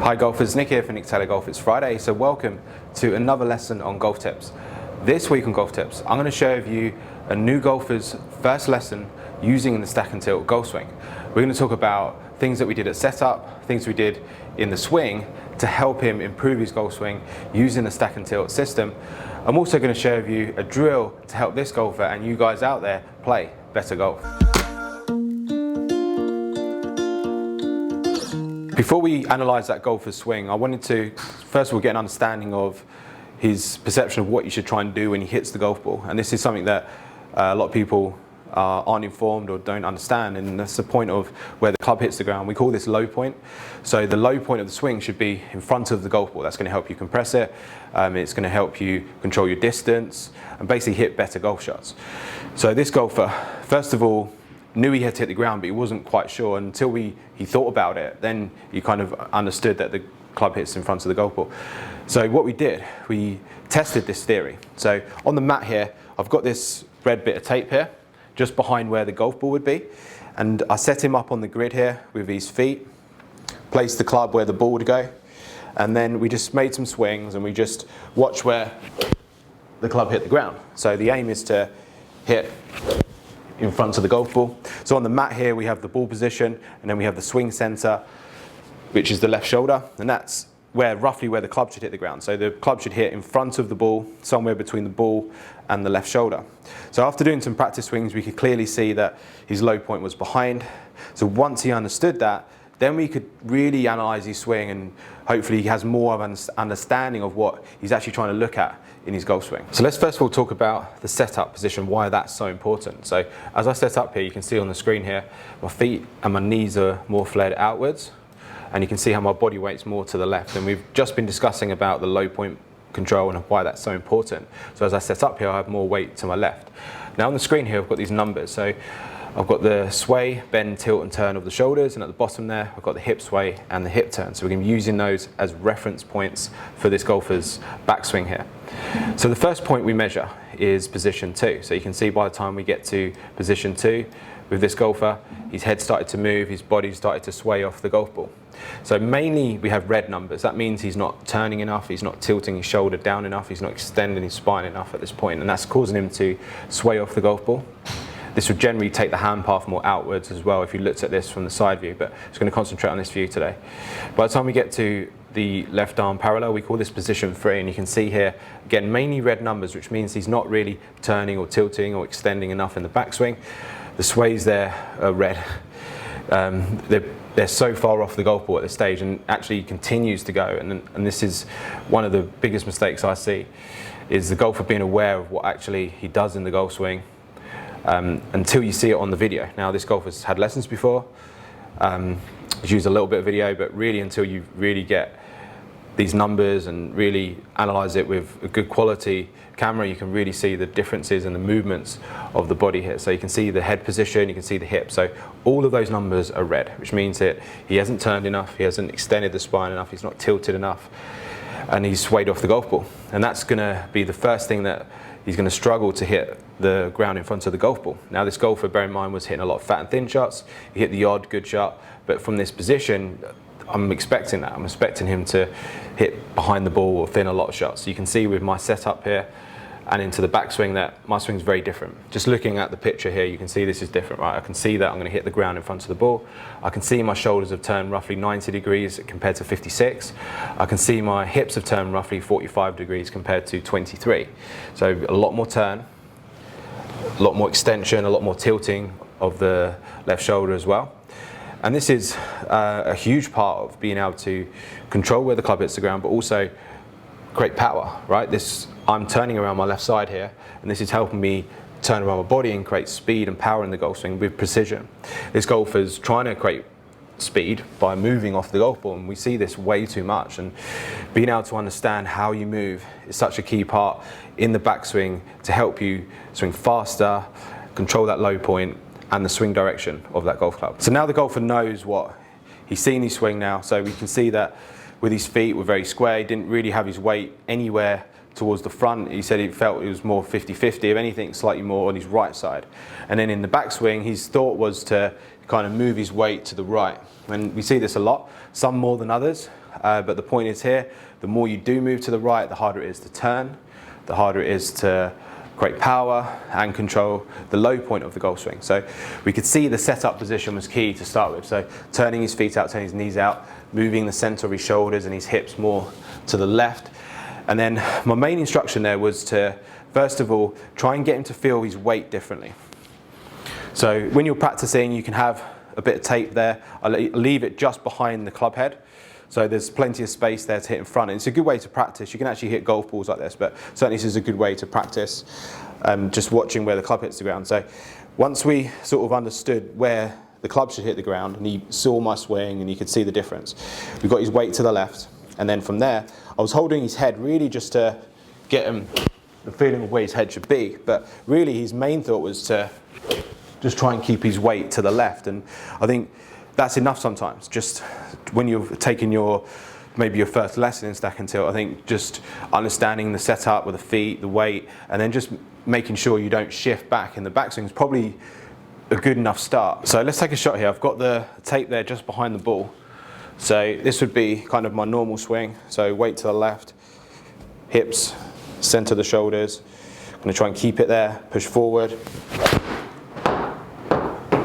Hi golfers, Nick here for Nick Taylor Golf. It's Friday, so welcome to another lesson on golf tips. This week on golf tips, I'm going to share with you a new golfer's first lesson using the stack and tilt golf swing. We're going to talk about things that we did at setup, things we did in the swing to help him improve his golf swing using the stack and tilt system. I'm also going to share with you a drill to help this golfer and you guys out there play better golf. Before we analyse that golfer's swing, I wanted to first of all get an understanding of his perception of what you should try and do when he hits the golf ball. And this is something that a lot of people aren't informed or don't understand, and that's the point of where the club hits the ground. We call this low point. So the low point of the swing should be in front of the golf ball. That's going to help you compress it, it's going to help you control your distance and basically hit better golf shots. So this golfer, first of all, knew he had to hit the ground, but he wasn't quite sure until he thought about it. Then he kind of understood that the club hits in front of the golf ball. So what we did, we tested this theory. So on the mat here, I've got this red bit of tape here, just behind where the golf ball would be. And I set him up on the grid here with his feet, placed the club where the ball would go. And then we just made some swings and we just watched where the club hit the ground. So the aim is to hit in front of the golf ball. So on the mat here we have the ball position, and then we have the swing center, which is the left shoulder, and that's roughly where the club should hit the ground. So the club should hit in front of the ball, somewhere between the ball and the left shoulder. So after doing some practice swings, we could clearly see that his low point was behind. So once he understood that, then we could really analyze his swing, and hopefully he has more of an understanding of what he's actually trying to look at in his golf swing. So let's first of all talk about the setup position, why that's so important. So as I set up here, you can see on the screen here, my feet and my knees are more flared outwards, and you can see how my body weight's more to the left. And we've just been discussing about the low point control and why that's so important. So as I set up here, I have more weight to my left. Now on the screen here, I've got these numbers. So I've got the sway, bend, tilt and turn of the shoulders, and at the bottom there I've got the hip sway and the hip turn. So we're going to be using those as reference points for this golfer's backswing here. So the first point we measure is position 2. So you can see by the time we get to position 2 with this golfer, his head started to move, his body started to sway off the golf ball. So mainly we have red numbers. That means he's not turning enough, he's not tilting his shoulder down enough, he's not extending his spine enough at this point, and that's causing him to sway off the golf ball. This would generally take the hand path more outwards as well if you looked at this from the side view, but I'm just going to concentrate on this view today. By the time we get to the left arm parallel, we call this position 3, and you can see here, again, mainly red numbers, which means he's not really turning or tilting or extending enough in the backswing. The sways there are red. They're so far off the golf ball at this stage, and actually continues to go, and this is one of the biggest mistakes I see, is the golfer being aware of what actually he does in the golf swing until you see it on the video. Now this golfer's had lessons before, he's used a little bit of video, but really until you really get these numbers and really analyze it with a good quality camera, you can really see the differences in the movements of the body here. So you can see the head position, you can see the hip. So all of those numbers are red, which means that he hasn't turned enough, he hasn't extended the spine enough, he's not tilted enough, and he's swayed off the golf ball. And that's going to be the first thing that he's going to struggle to hit the ground in front of the golf ball. Now this golfer, bear in mind, was hitting a lot of fat and thin shots. He hit the odd good shot, but from this position, I'm expecting that. I'm expecting him to hit behind the ball or thin a lot of shots. So you can see with my setup here and into the backswing that my swing's very different. Just looking at the picture here, you can see this is different, right? I can see that I'm going to hit the ground in front of the ball. I can see my shoulders have turned roughly 90 degrees compared to 56. I can see my hips have turned roughly 45 degrees compared to 23. So a lot more turn, a lot more extension, a lot more tilting of the left shoulder as well. And this is a huge part of being able to control where the club hits the ground, but also create power, right? I'm turning around my left side here, and this is helping me turn around my body and create speed and power in the golf swing with precision. This golfer's trying to create speed by moving off the golf ball, and we see this way too much. And being able to understand how you move is such a key part in the backswing to help you swing faster, control that low point, and the swing direction of that golf club. So now the golfer knows what he's seen his swing now, so we can see that with his feet were very square. He didn't really have his weight anywhere towards the front. He said he felt it was more 50-50, if anything slightly more on his right side. And then in the backswing, his thought was to kind of move his weight to the right. And we see this a lot, some more than others. but the point is here, the more you do move to the right, the harder it is to turn, the harder it is to create power and control the low point of the golf swing. So we could see the setup position was key to start with. So turning his feet out, turning his knees out, moving the center of his shoulders and his hips more to the left. And then my main instruction there was to, first of all, try and get him to feel his weight differently. So when you're practicing, you can have a bit of tape there. I leave it just behind the club head. So there's plenty of space there to hit in front. And it's a good way to practice. You can actually hit golf balls like this, but certainly this is a good way to practice just watching where the club hits the ground. So once we sort of understood where the club should hit the ground, and he saw my swing and you could see the difference, we got his weight to the left. And then from there, I was holding his head really just to get him the feeling of where his head should be. But really his main thought was to just try and keep his weight to the left. And I think that's enough sometimes. Just when you're taking maybe your first lesson in stack and tilt, I think just understanding the setup with the feet, the weight, and then just making sure you don't shift back in the backswing is probably a good enough start. So let's take a shot here. I've got the tape there just behind the ball. So this would be kind of my normal swing. So weight to the left, hips, center of the shoulders. I'm gonna try and keep it there, push forward.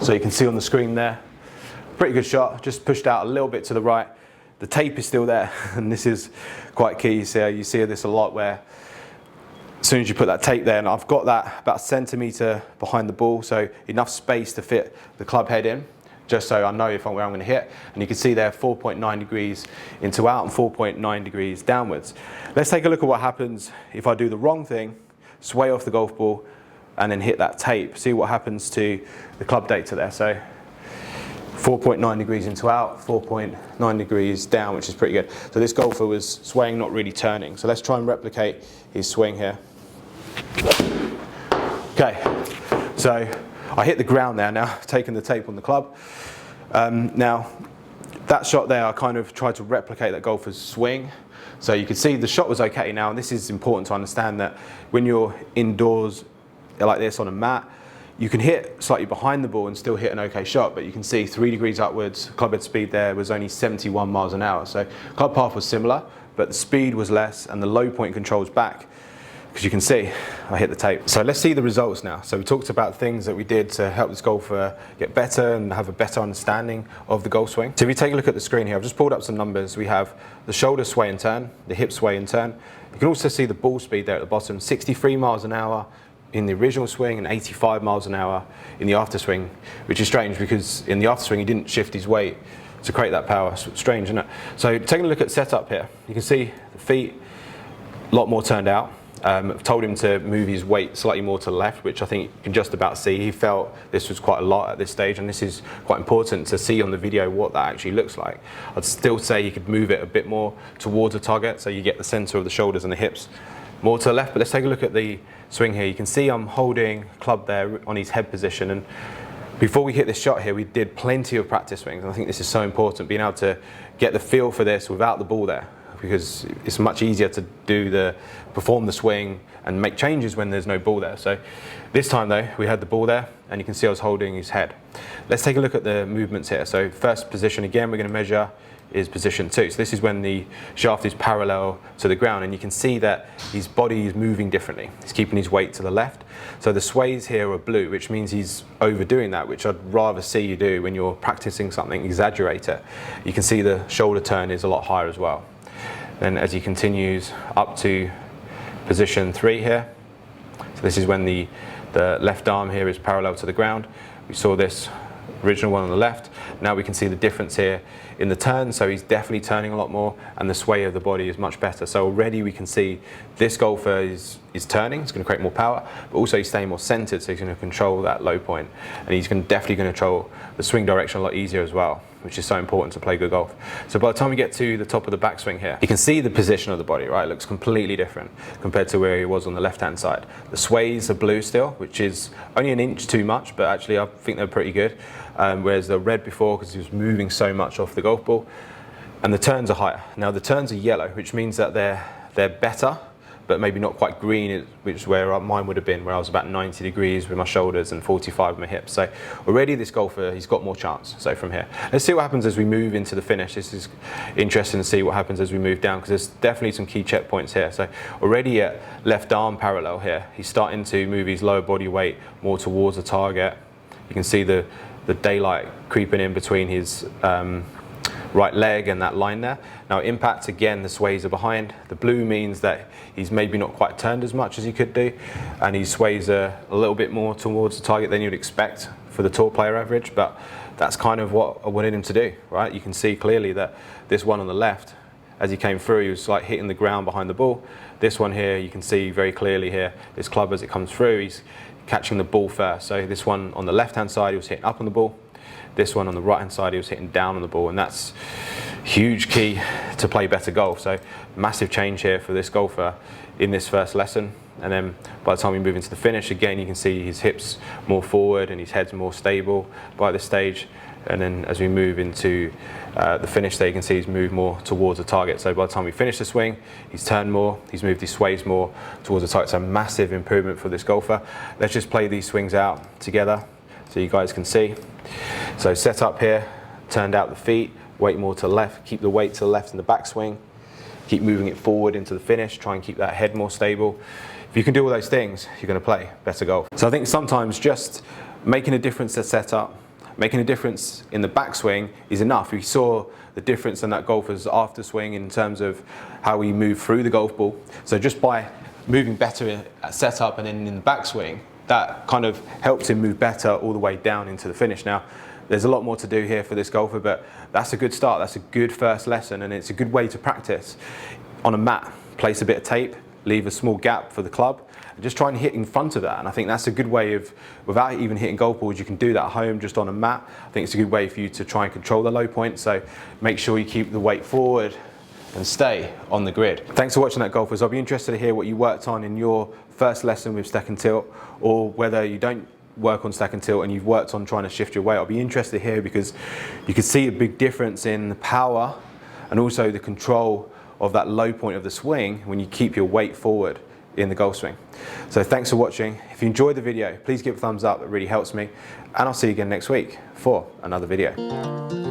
So you can see on the screen there, pretty good shot, just pushed out a little bit to the right. The tape is still there, and this is quite key. You see this a lot where as soon as you put that tape there, and I've got that about a centimetre behind the ball, so enough space to fit the club head in, just so I know where I'm going to hit. And you can see there 4.9 degrees into out and 4.9 degrees downwards. Let's take a look at what happens if I do the wrong thing, sway off the golf ball, and then hit that tape. See what happens to the club data there. So 4.9 degrees into out, 4.9 degrees down, which is pretty good. So this golfer was swaying, not really turning. So let's try and replicate his swing here. Okay, so I hit the ground there now, taking the tape on the club. Now, that shot there, I kind of tried to replicate that golfer's swing. So you can see the shot was okay now, and this is important to understand that when you're indoors like this on a mat, you can hit slightly behind the ball and still hit an okay shot, but you can see 3 degrees upwards, club head speed there was only 71 miles an hour. So club path was similar, but the speed was less and the low point controls back. Because you can see, I hit the tape. So let's see the results now. So we talked about things that we did to help this golfer get better and have a better understanding of the golf swing. So if you take a look at the screen here, I've just pulled up some numbers. We have the shoulder sway and turn, the hip sway and turn. You can also see the ball speed there at the bottom, 63 miles an hour in the original swing and 85 miles an hour in the after swing, which is strange because in the after swing he didn't shift his weight to create that power. It's strange, isn't it? So taking a look at setup here, you can see the feet a lot more turned out. I've told him to move his weight slightly more to the left, which I think you can just about see. He felt this was quite a lot at this stage, and this is quite important to see on the video what that actually looks like. I'd still say you could move it a bit more towards the target so you get the center of the shoulders and the hips more to the left. But let's take a look at the swing here. You can see I'm holding club there on his head position, and before we hit this shot here we did plenty of practice swings, and I think this is so important, being able to get the feel for this without the ball there, because it's much easier to perform the swing and make changes when there's no ball there. So this time though, we had the ball there, and you can see I was holding his head. Let's take a look at the movements here. So first position, again, we're going to measure is position 2. So this is when the shaft is parallel to the ground, and you can see that his body is moving differently. He's keeping his weight to the left. So the sways here are blue, which means he's overdoing that, which I'd rather see you do when you're practicing something, exaggerate it. You can see the shoulder turn is a lot higher as well. Then as he continues up to position 3 here, so this is when the left arm here is parallel to the ground. We saw this original one on the left. Now we can see the difference here in the turn, so he's definitely turning a lot more, and the sway of the body is much better. So already we can see this golfer is turning, it's going to create more power, but also he's staying more centered, so he's going to control that low point, and he's definitely going to control the swing direction a lot easier as well, which is so important to play good golf. So by the time we get to the top of the backswing here, you can see the position of the body, right? It looks completely different compared to where he was on the left-hand side. The sways are blue still, which is only an inch too much, but actually I think they're pretty good. Whereas the red before, because he was moving so much off the golf ball. And the turns are higher. Now the turns are yellow, which means that they're better, but maybe not quite green, which is where mine would have been, where I was about 90 degrees with my shoulders and 45 with my hips. So already this golfer, he's got more chance. So from here, let's see what happens as we move into the finish. This is interesting to see what happens as we move down, because there's definitely some key checkpoints here. So already at left arm parallel here, he's starting to move his lower body weight more towards the target. You can see the daylight creeping in between his right leg and that line there. Now impact, again, the sways are behind. The blue means that he's maybe not quite turned as much as he could do, and he sways a little bit more towards the target than you'd expect for the tour player average, but that's kind of what I wanted him to do, right? You can see clearly that this one on the left, as he came through, he was like hitting the ground behind the ball. This one here, you can see very clearly here, this club as it comes through, he's catching the ball first. So this one on the left-hand side, he was hitting up on the ball. This one on the right-hand side, he was hitting down on the ball, and that's huge key to play better golf. So massive change here for this golfer in this first lesson. And then by the time we move into the finish, again, you can see his hips more forward and his head's more stable by this stage. And then as we move into the finish there, you can see he's moved more towards the target. So by the time we finish the swing, he's turned more, he's moved his sways more towards the target. So massive improvement for this golfer. Let's just play these swings out together so you guys can see. So set up here, turned out the feet, weight more to the left, keep the weight to the left in the backswing, keep moving it forward into the finish, try and keep that head more stable. If you can do all those things, you're going to play better golf. So I think sometimes just making a difference at setup, making a difference in the backswing is enough. We saw the difference in that golfer's after swing in terms of how he moved through the golf ball. So just by moving better at setup and then in the backswing, that kind of helps him move better all the way down into the finish. Now, there's a lot more to do here for this golfer, but that's a good start. That's a good first lesson, and it's a good way to practice. On a mat, place a bit of tape, leave a small gap for the club, and just try and hit in front of that. And I think that's a good way of, without even hitting golf balls, you can do that at home just on a mat. I think it's a good way for you to try and control the low point. So make sure you keep the weight forward and stay on the grid. Thanks for watching that, golfers. I'll be interested to hear what you worked on in your first lesson with stack and tilt, or whether you don't work on stack and tilt and you've worked on trying to shift your weight. I'll be interested to hear, because you can see a big difference in the power and also the control of that low point of the swing when you keep your weight forward in the golf swing. So thanks for watching. If you enjoyed the video, please give it a thumbs up. It really helps me. And I'll see you again next week for another video.